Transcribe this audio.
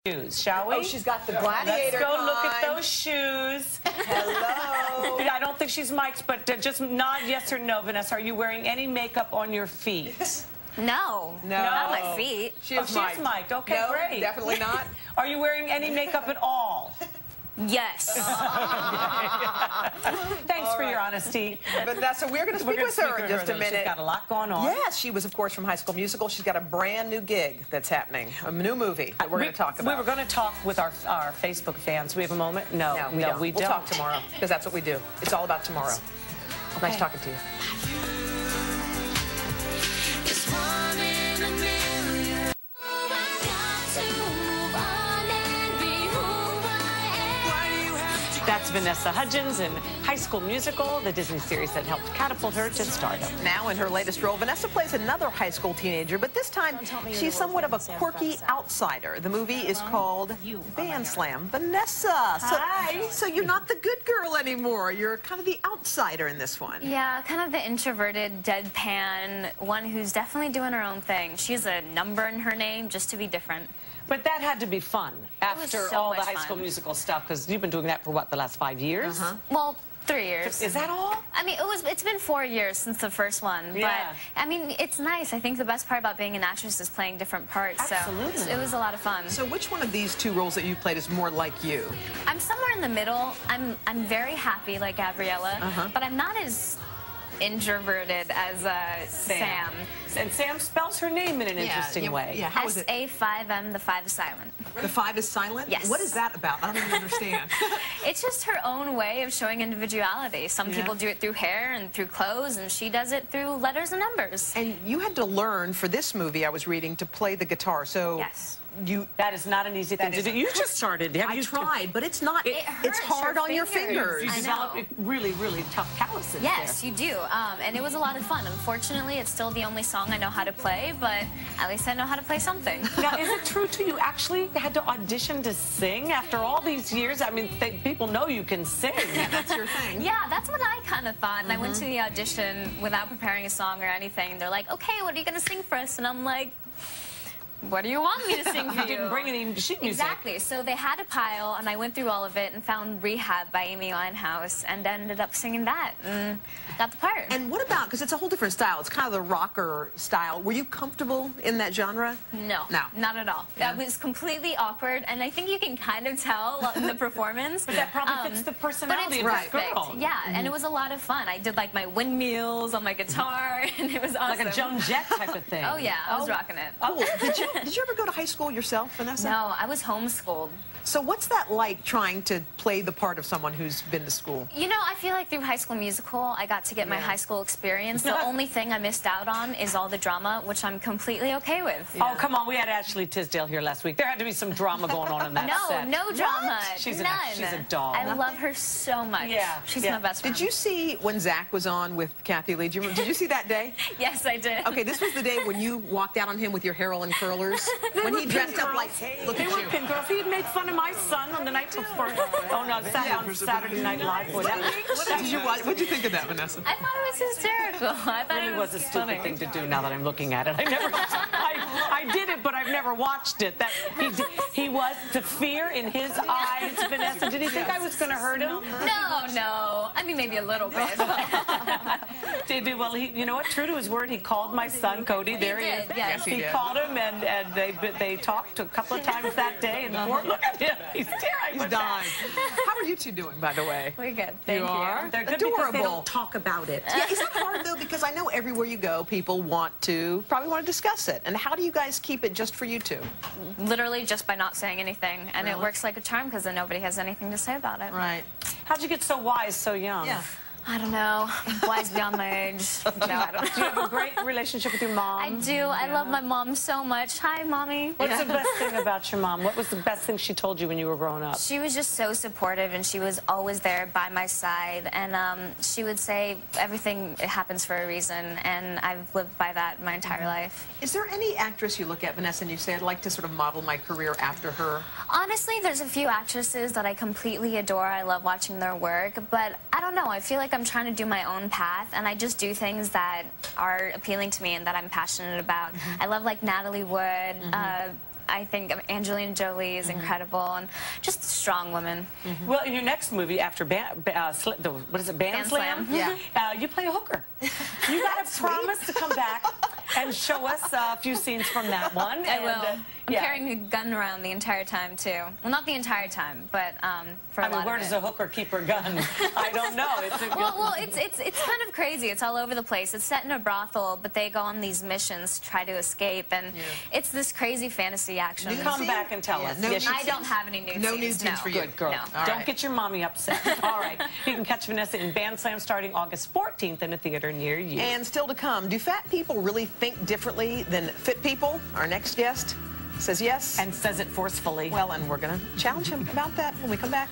shoes, shall we? Oh, she's got the gladiator. Let's go look at those shoes. Hello. I don't think she's mic'd, but just nod yes or no, Vanessa. Are you wearing any makeup on your feet? No. Not my feet. She is mic'd. Okay, no, great. Definitely not. Are you wearing any makeup at all? Yes. Thanks for your honesty. Vanessa, we're going to speak with her in just a minute. She's got a lot going on. Yes, she was, of course, from High School Musical. She's got a brand new gig that's happening, a new movie that we're going to talk about. We were going to talk with our Facebook fans. We have a moment? No, we don't. We'll talk tomorrow, because that's what we do. It's all about tomorrow. Okay. Nice talking to you. That's Vanessa Hudgens in High School Musical, the Disney series that helped catapult her to stardom. Now in her latest role, Vanessa plays another high school teenager, but this time she's somewhat of a quirky outsider. The movie is called Bandslam. Vanessa, Hi. So you're not the good girl anymore. You're kind of the outsider in this one. Yeah, kind of the introverted, deadpan, one who's definitely doing her own thing. She has a number in her name just to be different. But that had to be fun after so all the much High School fun. Musical stuff, because you've been doing that for, what, the last 5 years? Well, 3 years. Is that all? I mean, it's been 4 years since the first one. Yeah. But, I mean, it's nice. I think the best part about being an actress is playing different parts. Absolutely. So it was a lot of fun. So which one of these two roles that you played is more like you? I'm somewhere in the middle. I'm very happy like Gabriella, but I'm not as introverted as Sam. And Sam spells her name in an interesting way. Yeah, how is it? S-A-5-M, the 5 is silent. The 5 is silent? Yes. What is that about? I don't even understand. It's just her own way of showing individuality. Some people do it through hair and through clothes, and she does it through letters and numbers. And you had to learn for this movie I was reading to play the guitar. So yes. That is not an easy thing to do. You just started. I tried, but it's not. It's hard on your fingers. You develop really, really tough calluses. Yes, you do. And it was a lot of fun. Unfortunately, it's still the only song I know how to play, but at least I know how to play something. Now, is it true to you actually had to audition to sing after all these years? I mean, people know you can sing. Yeah, that's your thing. Yeah, that's what I kind of thought. And I went to the audition without preparing a song or anything. They're like, okay, what are you going to sing for us? And I'm like, what do you want me to sing for you? You didn't bring any sheet music. Exactly. So they had a pile, and I went through all of it and found Rehab by Amy Winehouse and ended up singing that and got the part. And what about, because it's a whole different style, it's kind of the rocker style. Were you comfortable in that genre? No. No. Not at all. Yeah. That was completely awkward, and I think you can kind of tell in the performance. But that probably fits the personality of this girl. Yeah, and it was a lot of fun. I did like my windmills on my guitar, and it was awesome. Like a Joan Jett type of thing. Oh yeah, I was rocking it. Cool. Did you ever go to high school yourself, Vanessa? No, I was homeschooled. So what's that like, trying to play the part of someone who's been to school? You know, I feel like through High School Musical, I got to get my high school experience. The only thing I missed out on is all the drama, which I'm completely okay with. Yeah. Oh, come on. We had Ashley Tisdale here last week. There had to be some drama going on in that set. No drama. She's None. She's a doll. I love her so much. Yeah. She's my best friend. Did you see when Zach was on with Kathy Lee? Did you see that day? Yes, I did. Okay, this was the day when you walked out on him with your hair all in curlers. When he dressed up like, look They at were you. pin girls. He had made fun of my son on the night before. Oh, no, on Saturday Night Live. Boy, What did you think of that, Vanessa? I thought it was hysterical. I thought it was a stupid thing to do now that I'm looking at it. I did it, but I've never watched it. That he was, the fear in his eyes, Vanessa. Did he think I was going to hurt him? No. I mean, maybe a little bit. Well, you know what? True to his word, he called my son, Cody. There he is. Yes, he did. Called him, and they talked a couple of times that day. And look at him. He's tearing. He's dying. How are you two doing, by the way? We're good. Thank you. They're good Adorable. because they don't talk about it. Yeah, is that hard, though? Because I know everywhere you go, people probably want to discuss it. And how do you guys keep it just for you two? Literally just by not saying anything. And it works like a charm because then nobody has anything to say about it. Right. How'd you get so wise so young? Yeah. I don't know. Wise beyond my age. No, I don't. Do you have a great relationship with your mom? I do. I love my mom so much. Hi, Mommy. What's the best thing about your mom? What was the best thing she told you when you were growing up? She was just so supportive, and she was always there by my side. And she would say everything happens for a reason, and I've lived by that my entire life. Is there any actress you look at, Vanessa, and you say, I'd like to sort of model my career after her? Honestly, there's a few actresses that I completely adore. I love watching their work, but I don't know. I feel like I'm trying to do my own path, and I just do things that are appealing to me and that I'm passionate about. I love, like, Natalie Wood, I think Angelina Jolie is incredible and just a strong woman. Well, in your next movie after what is it, Bandslam? Yeah. You play a hooker. You got to promise to come back and show us a few scenes from that one. I will. I'm carrying a gun around the entire time, too. Well, not the entire time, but for a lot of it. Where does a hooker keep her gun? I don't know. It's kind of crazy. It's all over the place. It's set in a brothel, but they go on these missions to try to escape, and it's this crazy fantasy action. Come back and tell us. I don't have any nude no scenes. nude scenes for you. Good girl. No. Don't get your mommy upset. All right. You can catch Vanessa in Bandslam starting August 14th in a theater near you. And still to come, do fat people really think differently than fit people? Our next guest says yes. And says it forcefully. Well, and we're going to challenge him about that when we come back.